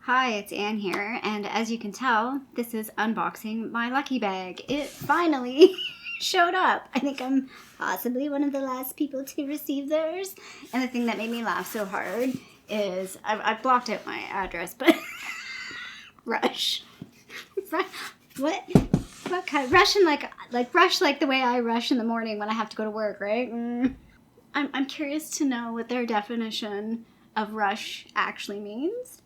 Hi, it's Anne here, and as you can tell, this is unboxing my lucky bag. It finally showed up. I think I'm possibly one of the last people to receive theirs. And the thing that made me laugh so hard is, I've blocked out my address, but rush. What kind? Rushing like rush like the way I rush in the morning when I have to go to work, right? I'm curious to know what their definition of rush actually means.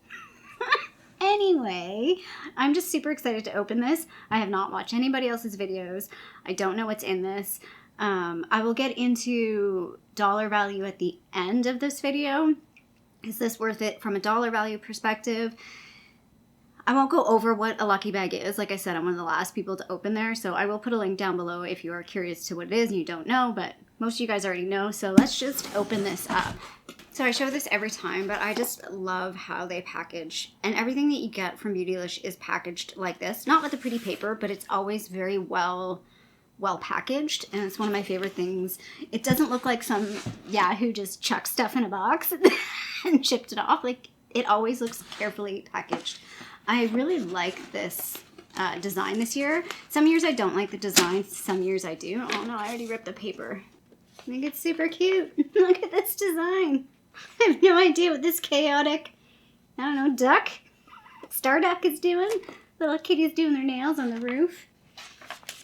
Anyway, I'm just super excited to open this. I have not watched anybody else's videos. I don't know what's in this. I will get into dollar value at the end of this video. Is this worth it from a dollar value perspective? I won't go over what a lucky bag is. Like I said, I'm one of the last people to open there, so I will put a link down below if you are curious to what it is and you don't know, but most of you guys already know, so let's just open this up. So I show this every time, but I just love how they package, and everything that you get from Beautylish is packaged like this. Not with the pretty paper, but it's always very well packaged, and it's one of my favorite things. It doesn't look like some Yahoo just chucked stuff in a box and shipped it off. Like, it always looks carefully packaged. I really like this design this year. Some years I don't like the design, some years I do. Oh no, I already ripped the paper. I think it's super cute. Look at this design. I have no idea what this chaotic, I don't know, duck, star duck is doing. Little kitties doing their nails on the roof.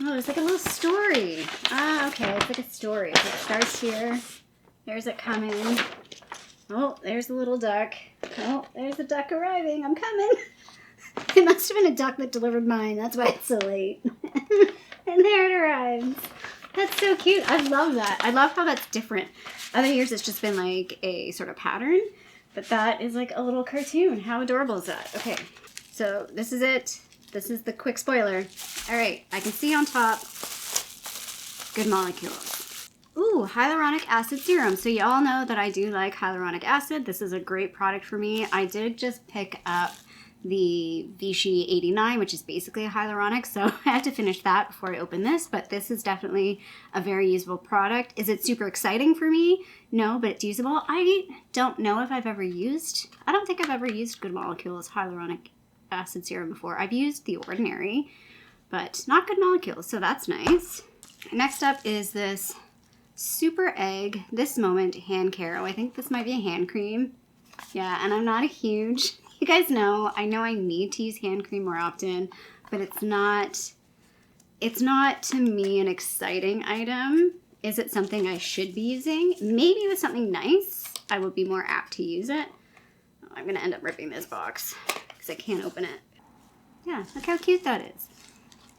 Oh, there's like a little story. Ah, okay, it's like a story. So it starts here. There's it coming. Oh, there's the little duck. Oh, there's the duck arriving. I'm coming. It must have been a duck that delivered mine. That's why it's so late. And there it arrives. That's so cute. I love that. I love how that's different. Other years it's just been like a sort of pattern, but that is like a little cartoon. How adorable is that? Okay, so this is it. This is the quick spoiler. All right, I can see on top, good molecules. Ooh, hyaluronic acid serum. So you all know that I do like hyaluronic acid. This is a great product for me. I did just pick up the Vichy 89, which is basically a hyaluronic, so I have to finish that before I open this, but this is definitely a very usable product. Is it super exciting for me? No, but it's usable. I don't know if I've ever used, I don't think I've ever used Good Molecules hyaluronic acid serum before. I've used The Ordinary, but not Good Molecules, so that's nice. Next up is this Super Egg This Moment Hand Care. Oh, I think this might be a hand cream. Yeah, and I'm not a huge, you guys know, I need to use hand cream more often, but it's not to me an exciting item. Is it something I should be using? Maybe with something nice, I would be more apt to use it. Oh, I'm gonna end up ripping this box because I can't open it. Yeah, look how cute that is.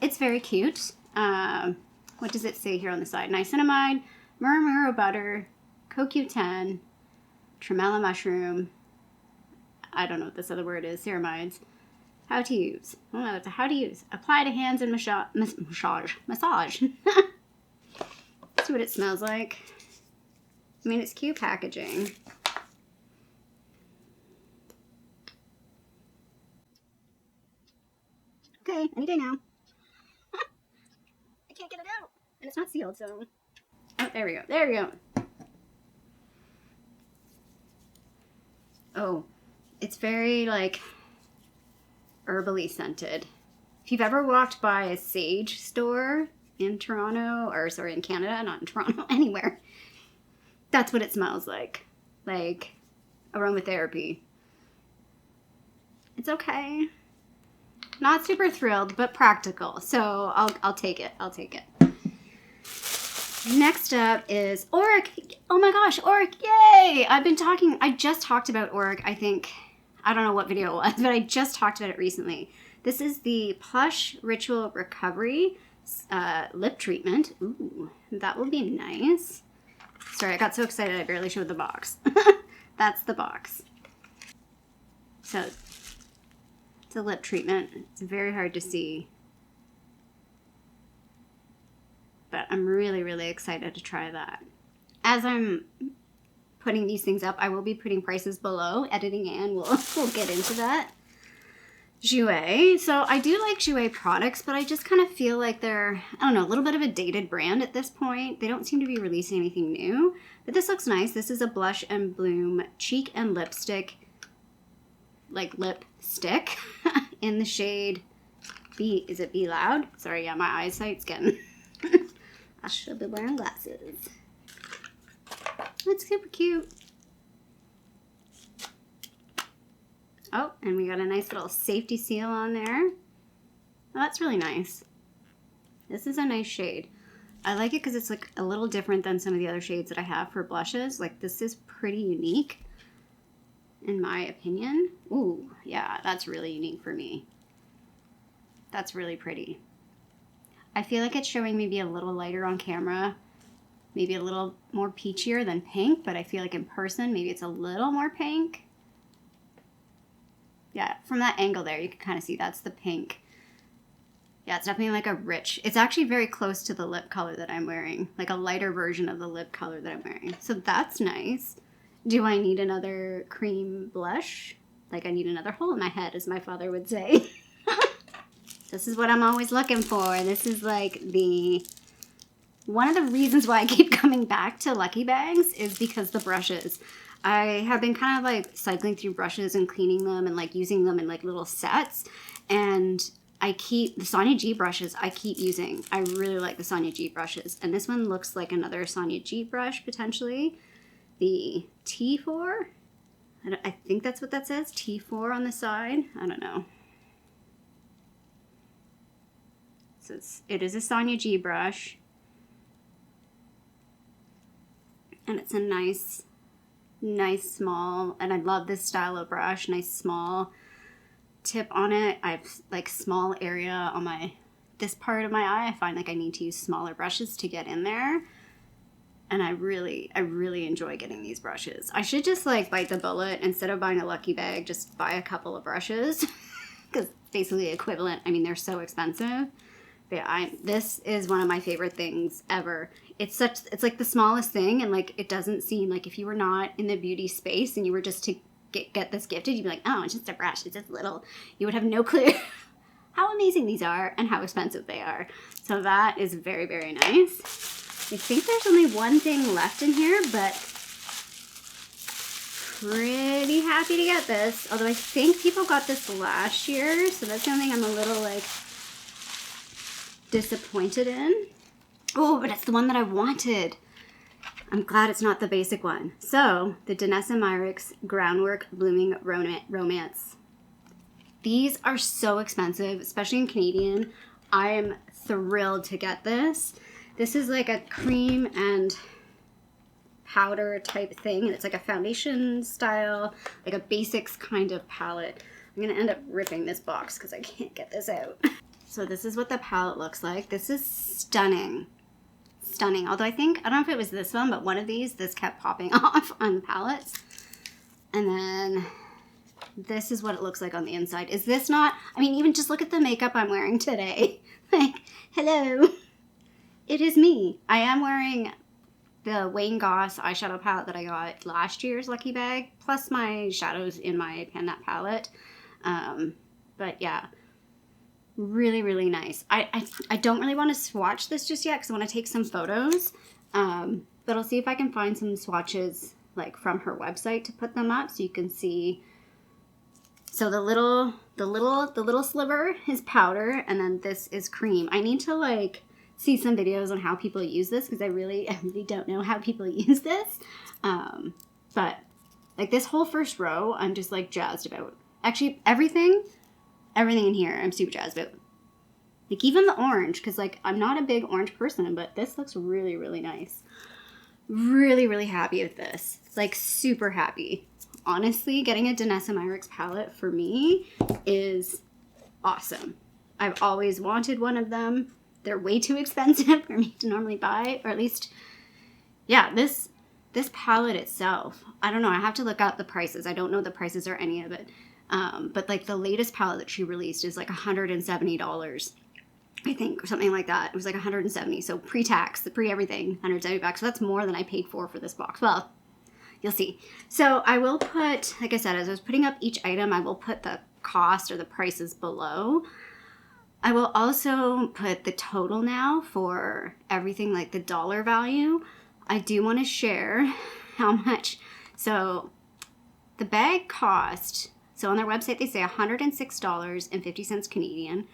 It's very cute. What does it say here on the side? Niacinamide, murmurro butter, CoQ10, tremella mushroom, I don't know what this other word is, ceramides. How to use. Oh, no, that's a how to use. Apply to hands and massage. See what it smells like. I mean, it's cute packaging. Okay, any day now. I can't get it out. And it's not sealed, so. Oh, there we go. There we go. Oh. It's very, like, herbally scented. If you've ever walked by a sage store in Toronto, or sorry, in Canada, not in Toronto, anywhere, that's what it smells like aromatherapy. It's okay. Not super thrilled, but practical, so I'll take it. I'll take it. Next up is Auric. Oh my gosh, Auric, yay! I just talked about Auric, I don't know what video it was, but I just talked about it recently. This is the Plush Ritual Recovery lip treatment. Ooh, that will be nice. Sorry, I got so excited I barely showed the box. That's the box. So, it's a lip treatment. It's very hard to see. But I'm really, really excited to try that. As I'm putting these things up, I will be putting prices below. Editing Anne will get into that. Jouer. So I do like Jouer products, but I just kind of feel like they're, I don't know, a little bit of a dated brand at this point. They don't seem to be releasing anything new, but this looks nice. This is a Blush and Bloom cheek and lipstick like lipstick in the shade B. Is it Be Loud? Sorry, yeah, my eyesight's getting... I should be wearing glasses. It's super cute. Oh, and we got a nice little safety seal on there. Oh, that's really nice. This is a nice shade. I like it because it's like a little different than some of the other shades that I have for blushes. Like this is pretty unique in my opinion. Ooh, yeah, that's really unique for me. That's really pretty. I feel like it's showing maybe a little lighter on camera, maybe a little more peachier than pink, but I feel like in person, maybe it's a little more pink. Yeah, from that angle there, you can kind of see that's the pink. Yeah, it's definitely like a rich, it's actually very close to the lip color that I'm wearing, like a lighter version of the lip color that I'm wearing. So that's nice. Do I need another cream blush? Like I need another hole in my head, as my father would say. This is what I'm always looking for. This is like one of the reasons why I keep coming back to Lucky Bags is because the brushes. I have been kind of like cycling through brushes and cleaning them and like using them in like little sets. And I keep, the Sonia G brushes I keep using. I really like the Sonia G brushes. And this one looks like another Sonia G brush potentially. The T4. I think that's what that says. T4 on the side. I don't know. So it is a Sonia G brush. And it's a nice small, and I love this style of brush, nice small tip on it. I have like small area on this part of my eye. I find like I need to use smaller brushes to get in there. And I really enjoy getting these brushes. I should just like bite the bullet. Instead of buying a Lucky Bag, just buy a couple of brushes. Because basically equivalent, I mean, they're so expensive. But yeah, this is one of my favorite things ever. It's like the smallest thing, and like it doesn't seem like, if you were not in the beauty space and you were just to get this gifted, you'd be like, oh, it's just a brush, it's just little. You would have no clue how amazing these are and how expensive they are. So that is very, very nice. I think there's only one thing left in here, but pretty happy to get this. Although I think people got this last year, so that's the only thing I'm a little like disappointed in. Oh, but it's the one that I wanted. I'm glad it's not the basic one. So, the Danessa Myricks Groundwork Blooming Romance. These are so expensive, especially in Canadian. I am thrilled to get this. This is like a cream and powder type thing, and it's like a foundation style, like a basics kind of palette. I'm gonna end up ripping this box because I can't get this out. So this is what the palette looks like. This is stunning. Stunning. Although I don't know if it was this one, but one of these, this kept popping off on the palettes. And then this is what it looks like on the inside. Is this not, I mean, even just look at the makeup I'm wearing today. Like, hello. It is me. I am wearing the Wayne Goss eyeshadow palette that I got last year's Lucky Bag, plus my shadows in my Pan That palette. But yeah, really, really nice. I don't really want to swatch this just yet because I want to take some photos. But I'll see if I can find some swatches like from her website to put them up so you can see. So the little sliver is powder, and then this is cream. I need to like see some videos on how people use this because I really don't know how people use this. But like this whole first row, I'm just like jazzed about. Actually, everything in here, I'm super jazzed about. Like even the orange, because like I'm not a big orange person, but this looks really, really nice. Really, really happy with this. Like super happy. Honestly, getting a Danessa Myricks palette for me is awesome. I've always wanted one of them. They're way too expensive for me to normally buy, or at least, yeah, this palette itself, I don't know, I have to look up the prices. I don't know the prices or any of it. But like the latest palette that she released is like $170, I think, or something like that. It was like $170, so pre-tax, pre-everything, $170. So that's more than I paid for this box. Well, you'll see. So I will put, like I said, as I was putting up each item, I will put the cost or the prices below. I will also put the total now for everything, like the dollar value. I do want to share how much. So the bag cost, So on their website, they say $106.50 Canadian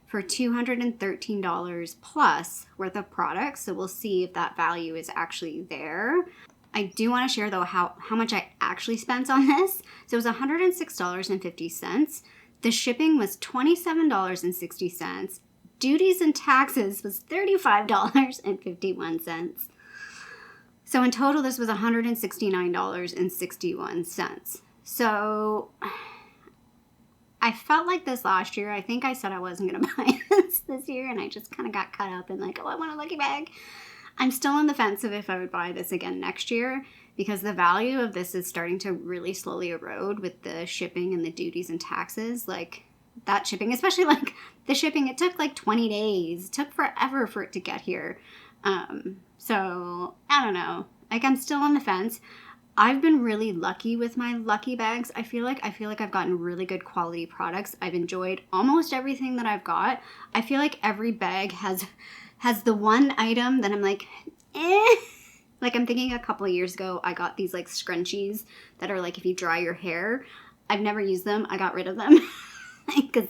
for $213 plus worth of products. So we'll see if that value is actually there. I do want to share, though, how much I actually spent on this. So it was $106.50. The shipping was $27.60. Duties and taxes was $35.51. So in total, this was $169.61. So I felt like this last year. I think I said I wasn't going to buy this year, and I just kind of got caught up in like, oh, I want a lucky bag. I'm still on the fence of if I would buy this again next year, because the value of this is starting to really slowly erode with the shipping and the duties and taxes. Like that shipping, especially like the shipping, it took like 20 days. It took forever for it to get here. So I don't know. Like I'm still on the fence. I've been really lucky with my lucky bags. I feel like I've gotten really good quality products. I've enjoyed almost everything that I've got. I feel like every bag has the one item that I'm like, eh. Like I'm thinking a couple of years ago, I got these like scrunchies that are like if you dry your hair. I've never used them. I got rid of them because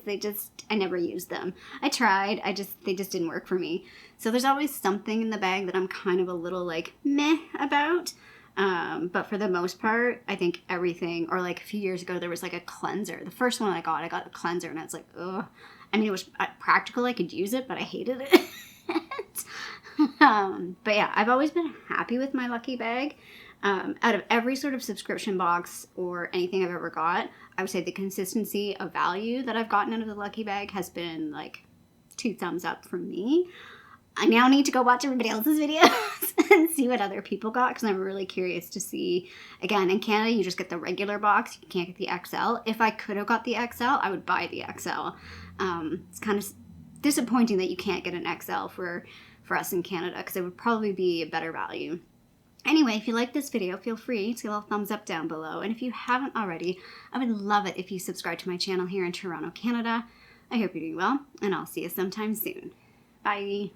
I never used them. I tried. They just didn't work for me. So there's always something in the bag that I'm kind of a little like meh about. But for the most part, I think everything, or like a few years ago, there was like a cleanser. The first one I got a cleanser, and it's like, ugh. I mean, it was practical. I could use it, but I hated it. But yeah, I've always been happy with my lucky bag. Out of every sort of subscription box or anything I've ever got, I would say the consistency of value that I've gotten out of the lucky bag has been like 2 thumbs up from me. I now need to go watch everybody else's videos and see what other people got, because I'm really curious to see. Again, in Canada, you just get the regular box. You can't get the XL. If I could have got the XL, I would buy the XL. It's kind of disappointing that you can't get an XL for us in Canada, because it would probably be a better value. Anyway, if you like this video, feel free to give a little thumbs up down below. And if you haven't already, I would love it if you subscribe to my channel here in Toronto, Canada. I hope you're doing well, and I'll see you sometime soon. Bye.